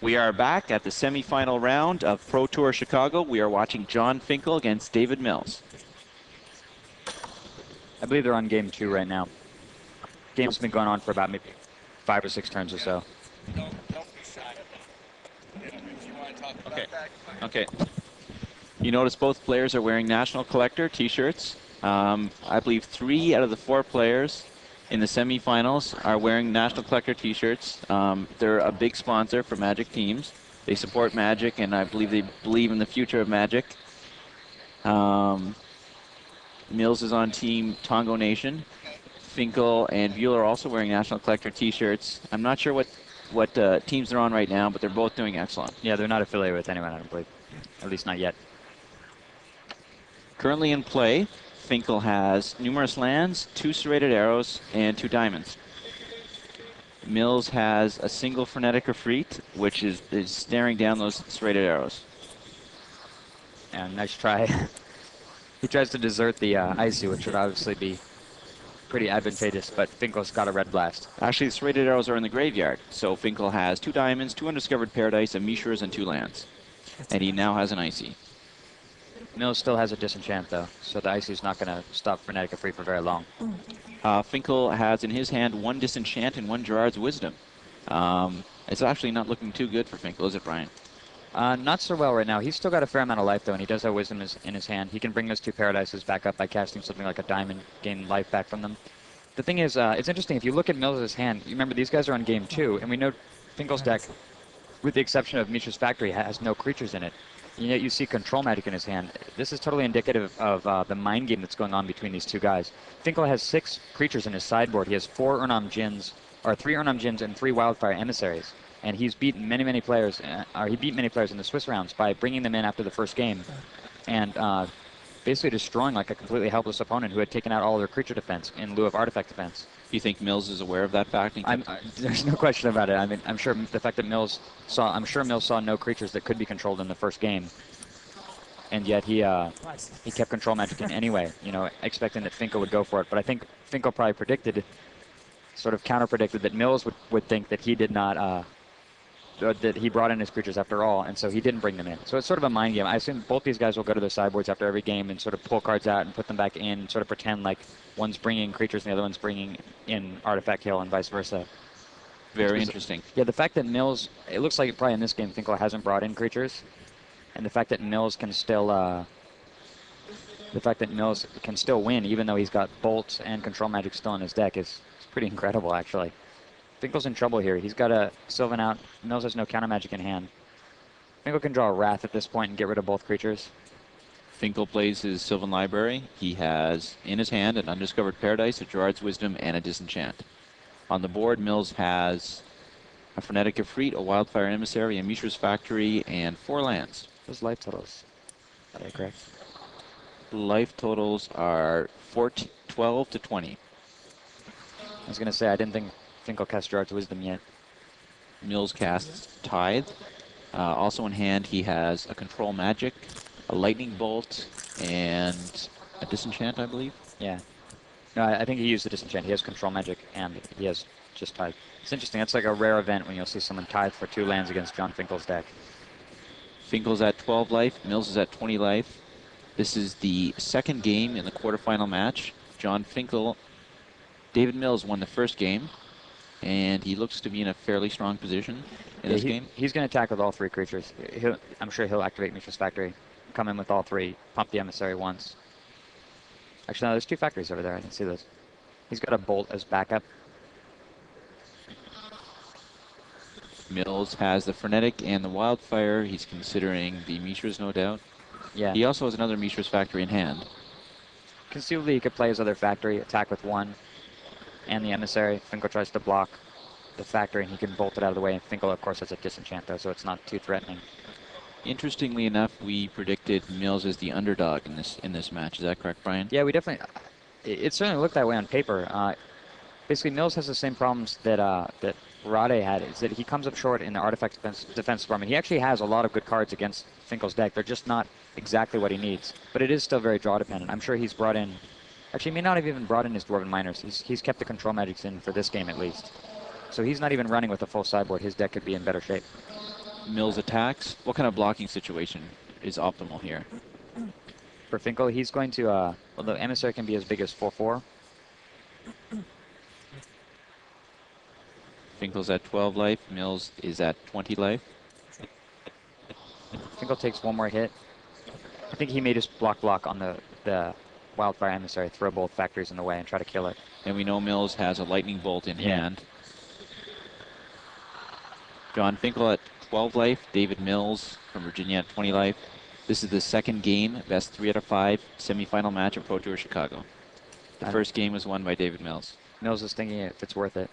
We are back at the semifinal round of Pro Tour Chicago. We are watching Jon Finkel against David Mills. I believe they're on game 2 right now. Game's been going on for about maybe 5 or 6 turns or so. Okay. You notice both players are wearing National Collector t-shirts. I believe 3 out of the 4 players in the semifinals are wearing National Collector t-shirts. They're a big sponsor for Magic teams. They support Magic, and I believe they believe in the future of Magic. Mills is on Team Tongo Nation. Finkel and Bueller are also wearing National Collector t-shirts. I'm not sure what teams they're on right now, but they're both doing excellent. Yeah, they're not affiliated with anyone, I don't believe. At least not yet. Currently in play, Finkel has numerous lands, 2 serrated arrows, and 2 diamonds. Mills has a single frenetic Efreet, which is staring down those serrated arrows. And nice try. He tries to desert the Icy, which would obviously be pretty advantageous, but Finkel's got a red blast. Actually, the serrated arrows are in the graveyard, so Finkel has 2 diamonds, 2 undiscovered paradise, a Mishra's, and 2 lands. And he now has an Icy. Mills still has a disenchant, though, so the Icy's not going to stop Frenetic Efreet for very long. Finkel has in his hand 1 disenchant and 1 Gerard's Wisdom. It's actually not looking too good for Finkel, is it, Brian? Not so well right now. He's still got a fair amount of life, though, and he does have Wisdom in his hand. He can bring those 2 Paradises back up by casting something like a Diamond, gain life back from them. The thing is, it's interesting. If you look at Mills' hand, you remember these guys are on game 2, and we know Finkel's deck, with the exception of Mishra's Factory, has no creatures in it. And yet you see Control Magic in his hand. This is totally indicative of the mind game that's going on between these 2 guys. Finkel has 6 creatures in his sideboard. He has 4 Urnam Djinns, or 3 Urnam Djinns and 3 Wildfire Emissaries. And he's beaten many players, or he beat many players in the Swiss rounds by bringing them in after the first game and basically destroying like a completely helpless opponent who had taken out all their creature defense in lieu of artifact defense. Do you think Mills is aware of that fact? There's no question about it. I mean, I'm sure the fact that Mills saw no creatures that could be controlled in the first game, and yet he kept Control Magic in anyway, expecting that Finkel would go for it. But I think Finkel probably sort of counter-predicted that Mills would think that he did not, that he brought in his creatures after all, and so he didn't bring them in. So it's sort of a mind game. I assume both these guys will go to their sideboards after every game and sort of pull cards out and put them back in, and sort of pretend like one's bringing creatures and the other one's bringing in artifact kill and vice versa. Very interesting. Yeah, the fact that Mills, it looks like probably in this game Finkel hasn't brought in creatures, and the fact that Mills can still win even though he's got bolts and Control Magic still in his deck is pretty incredible, actually. Finkel's in trouble here. He's got a Sylvan out. Mills has no counter magic in hand. Finkel can draw a Wrath at this point and get rid of both creatures. Finkel plays his Sylvan Library. He has in his hand an Undiscovered Paradise, a Gerard's Wisdom, and a Disenchant. On the board, Mills has a Frenetic Efreet, a Wildfire Emissary, a Mishra's Factory, and 4 lands. Those life totals, are they correct? Life totals are 12 to 20. I was going to say, I didn't think Finkel cast Gerard's Wisdom yet. Mills casts Tithe. Also in hand, he has a Control Magic, a Lightning Bolt, and a Disenchant, I believe. Yeah. No, I think he used the Disenchant. He has Control Magic, and he has just Tithe. It's interesting. That's like a rare event when you'll see someone Tithe for 2 lands against Jon Finkel's deck. Finkel's at 12 life. Mills is at 20 life. This is the second game in the quarterfinal match. Jon Finkel, David Mills won the first game, and he looks to be in a fairly strong position in this game. He's going to attack with all 3 creatures. I'm sure he'll activate Mishra's Factory, come in with all 3, pump the Emissary once. Actually, no, there's 2 factories over there. I can see those. He's got a Bolt as backup. Mills has the Frenetic and the Wildfire. He's considering the Mishra's, no doubt. Yeah. He also has another Mishra's Factory in hand. Conceivably, he could play his other factory, attack with 1, and the Emissary. Finkel tries to block the factory, and he can bolt it out of the way. And Finkel, of course, has a Disenchant, though, so it's not too threatening. Interestingly enough, we predicted Mills as the underdog in this match. Is that correct, Brian? Yeah, we definitely. It certainly looked that way on paper. Basically, Mills has the same problems that that Rade had. Is that he comes up short in the artifact defense department. He actually has a lot of good cards against Finkel's deck. They're just not exactly what he needs. But it is still very draw dependent. I'm sure he's brought in. Actually, he may not have even brought in his Dwarven Miners. He's kept the Control Magics in for this game at least. So he's not even running with a full sideboard. His deck could be in better shape. Mills attacks, what kind of blocking situation is optimal here? For Finkel, he's going to, well, the emissary can be as big as 4-4. Finkel's at 12 life, Mills is at 20 life. Finkel takes one more hit. I think he may just block on the Wildfire Emissary, throw both factories in the way and try to kill it. And we know Mills has a lightning bolt in hand. Jon Finkel at 12 life, David Mills from Virginia at 20 life. This is the second game, best 3 out of 5 semifinal match of Pro Tour Chicago. The first game was won by David Mills. Mills is thinking if it's worth it.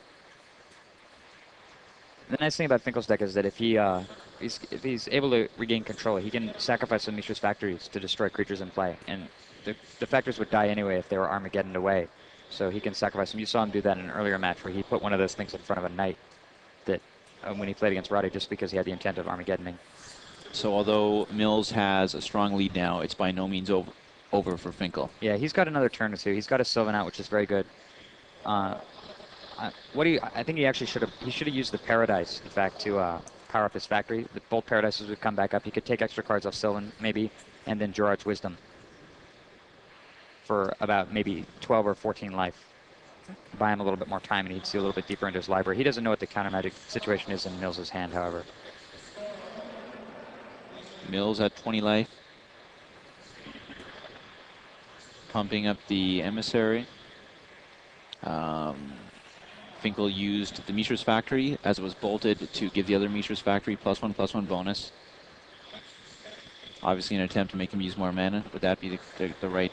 The nice thing about Finkel's deck is that if he's able to regain control, he can sacrifice some Mishra's factories to destroy creatures in play, and the factories would die anyway if they were Armageddon away. So he can sacrifice them. You saw him do that in an earlier match where he put one of those things in front of a knight that when he played against Roddy, just because he had the intent of Armageddoning. So although Mills has a strong lead now, it's by no means over for Finkel. Yeah, he's got another turn or two. He's got a Sylvan out, which is very good. I think he actually should have used the Paradise, in fact, to power up his factory. The both Paradises would come back up. He could take extra cards off Sylvan, maybe, and then Gerard's Wisdom for about maybe 12 or 14 life. Buy him a little bit more time, and he'd see a little bit deeper into his library. He doesn't know what the counter magic situation is in Mills' hand, however. Mills at 20 life. Pumping up the Emissary. Finkel used the Mishra's Factory as it was bolted to give the other Mishra's Factory +1/+1 bonus. Obviously an attempt to make him use more mana. Would that be the right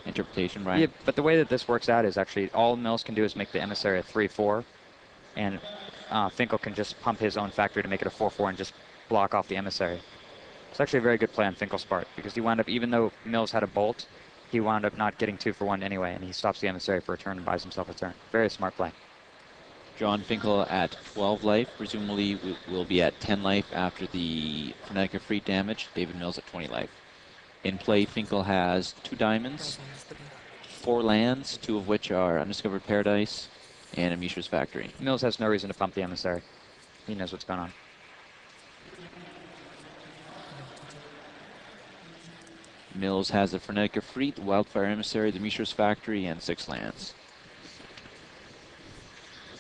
interpretation, Brian? Yeah, but the way that this works out is actually all Mills can do is make the Emissary a 3/4, and Finkel can just pump his own factory to make it a 4/4 and just block off the Emissary. It's actually a very good play on Finkel's part, because he wound up, even though Mills had a bolt, he wound up not getting 2 for 1 anyway, and he stops the Emissary for a turn and buys himself a turn. Very smart play. Jon Finkel at 12 life, presumably will be at 10 life after the Frenetic Efreet damage. David Mills at 20 life. In play, Finkel has 2 diamonds, 4 lands, 2 of which are Undiscovered Paradise, and a Mishra's Factory. Mills has no reason to pump the Emissary. He knows what's going on. Mills has the Frenetic Efreet, the Wildfire Emissary, the Mishra's Factory, and 6 lands.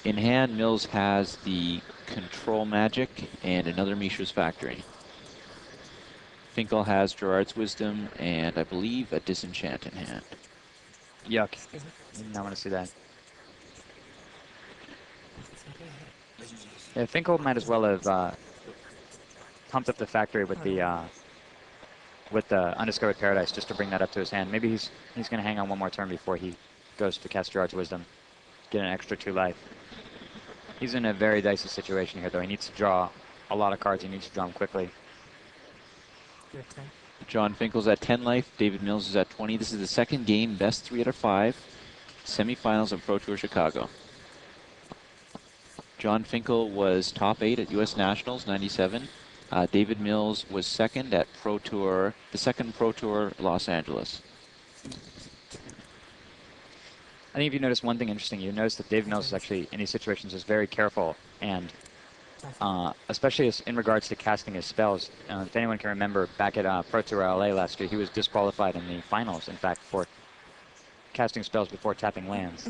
In hand, Mills has the Control Magic and another Mishra's Factory. Finkel has Gerard's Wisdom and, I believe, a Disenchant in hand. Yuck. Did not want to see that. Yeah, Finkel might as well have pumped up the factory with the Undiscovered Paradise just to bring that up to his hand. Maybe he's going to hang on one more turn before he goes to cast Gerard's Wisdom. Get an extra 2 life. He's in a very dicey situation here, though. He needs to draw a lot of cards. He needs to draw them quickly. Jon Finkel's at 10 life. David Mills is at 20. This is the second game, best 3 out of 5, semifinals of Pro Tour Chicago. Jon Finkel was top 8 at U.S. Nationals, 97. David Mills was second at Pro Tour, the second Pro Tour Los Angeles. I think if you notice one thing interesting, you notice that David Mills is actually, in these situations, is very careful, and especially in regards to casting his spells. If anyone can remember, back at Pro Tour LA last year, he was disqualified in the finals, in fact, for casting spells before tapping lands.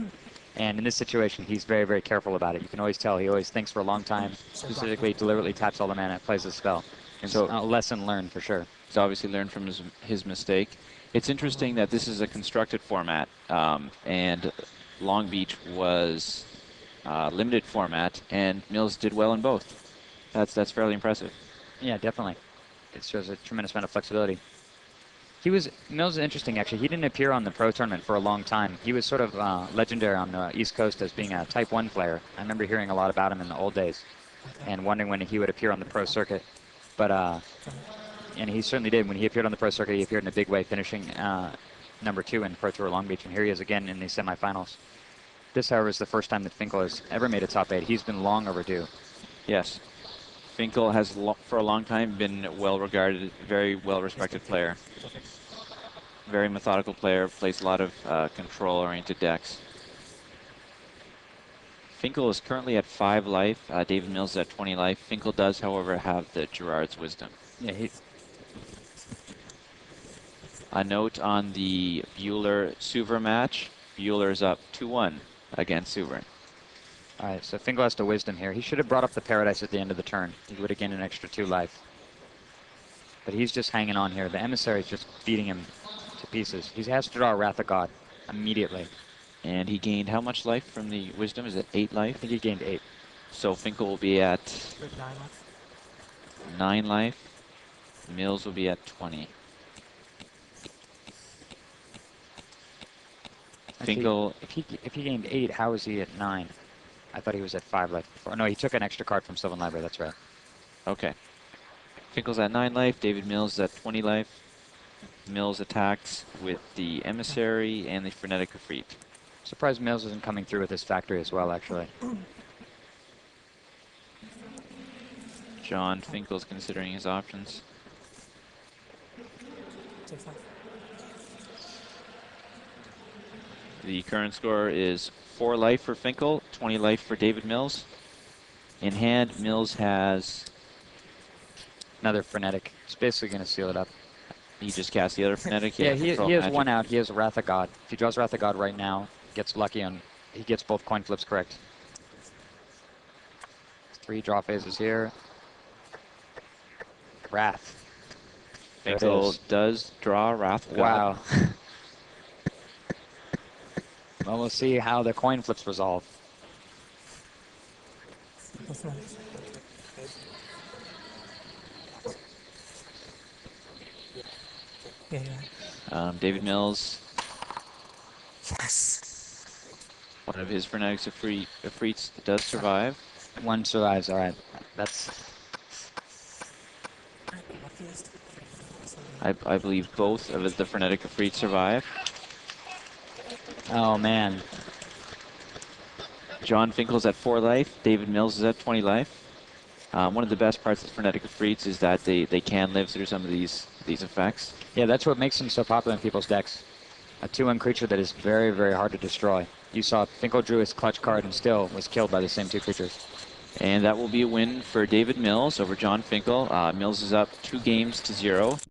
And in this situation, he's very, very careful about it. You can always tell he always thinks for a long time, specifically deliberately taps all the mana, plays the spell. And so a lesson learned for sure. He's obviously learned from his mistake. It's interesting that this is a constructed format, and Long Beach was limited format, and Mills did well in both. That's fairly impressive. Yeah, definitely. It shows a tremendous amount of flexibility. Mills is interesting, actually. He didn't appear on the pro tournament for a long time. He was sort of legendary on the East Coast as being a Type 1 player. I remember hearing a lot about him in the old days and wondering when he would appear on the pro circuit. But and he certainly did. When he appeared on the pro circuit, he appeared in a big way, finishing number 2 in Pro Tour Long Beach. And here he is again in the semifinals. This, however, is the first time that Finkel has ever made a top 8. He's been long overdue. Yes. Finkel has, for a long time, been well-regarded, very well-respected player. Very methodical player, plays a lot of control-oriented decks. Finkel is currently at 5 life. David Mills is at 20 life. Finkel does, however, have the Gerard's Wisdom. Yeah, A note on the Bueller-Suver match. Bueller's up 2-1 against Suver. all right, so Finkel has to Wisdom here. He should have brought up the Paradise at the end of the turn. He would have gained an extra 2 life. But he's just hanging on here. The Emissary is just beating him to pieces. He has to draw a Wrath of God immediately. And he gained how much life from the Wisdom? Is it 8 life? I think he gained 8. So Finkel will be at 9 life. Mills will be at 20. Finkel. If he gained 8, how is he at 9? I thought he was at 5 life before. No, he took an extra card from Sylvan Library. That's right. Okay. Finkel's at 9 life. David Mills is at 20 life. Mills attacks with the Emissary and the Frenetic Efreet. Surprised Mills isn't coming through with his factory as well, actually. Jon Finkel's considering his options. The current score is 4 life for Finkel, 20 life for David Mills. In hand, Mills has... Another Frenetic. It's basically going to seal it up. He just cast the other Frenetic. Yeah, he has one out. He has Wrath of God. If he draws Wrath of God right now, gets lucky on... He gets both coin flips correct. 3 draw phases here. Wrath. Finkel does draw Wrath of God. Wow. Well, we'll see how the coin flips resolve. David Mills, Yes. one of his Frenetics Efreets does survive. One survives, all right. That's... I believe both of the Frenetic Efreets survive. Oh, man. Jon Finkel's at 4 life. David Mills is at 20 life. One of the best parts of Frenetic Efreets is that they can live through some of these effects. Yeah, that's what makes them so popular in people's decks. A 2-1 creature that is very, very hard to destroy. You saw Finkel drew his clutch card and still was killed by the same 2 creatures. And that will be a win for David Mills over Jon Finkel. Mills is up 2 games to 0.